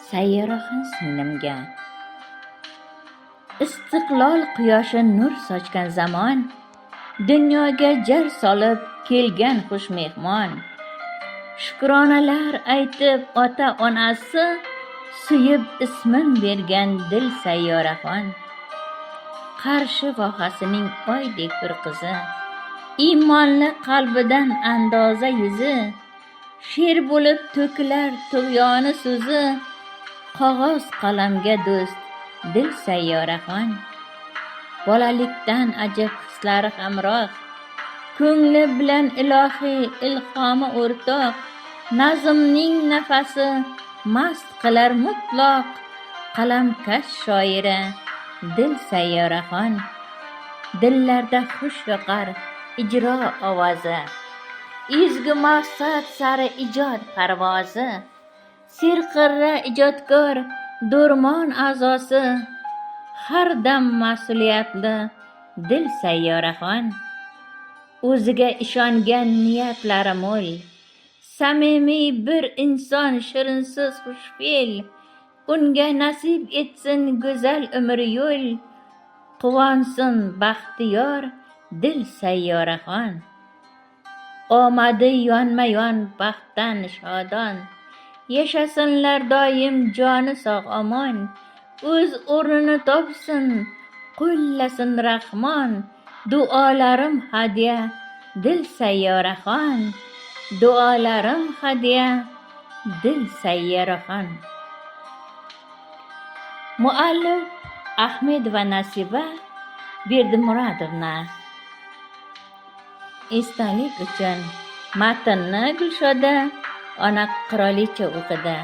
Sayyoraxon singlimga. Istiqlol quyoshi nur sochgan zamon, dunyoga jar solib kelgan xush mehmon. Shukronalar aytib ota-onasi, suyib ismin bergan dil Sayyoraxon. Qarshi vohasining oydek bir qizi, iymonli qalbidan andoza yuzi, she'r bo'lib to'kilar tug'yoni so'zi, qog'oz qalamga do'st dil Sayyoraxon. Bolalikdan ajib hislari hamroh, ko'ngli bilan ilohiy ilhomi o'rtoq, nazmning nafasi mast qilar mutloq, qalamkash shoira dil Sayyoraxon. Dillarda xush yoqar ijro ovozi, ezgu maqsad sari ijod parvozi, serqirra ijodkor do'rmon a'zosi, har dam mas'uliyatli dil Sayyoraxon. O'ziga ishongan niyatlari mo'l, samimiy bir inson shirinsiz xushfe'l, unga nasib etsin go'zal umr yo'l, quvonsin baxtiyor dil Sayyoraxon. Omadi yonma-yon baxtdan shodon, yashasinlar doim joni sog' omon, o'z o'rnini topsin qo'llasin Rahmon. Duolarim hadya dil Sayyoraxon, duolarim hadya dil Sayyoraxon. Muallif Ahmedova Nasiba Berdimurodovna. Esdalik uchun matnni Gulshoda ona qirolicha o'qidi.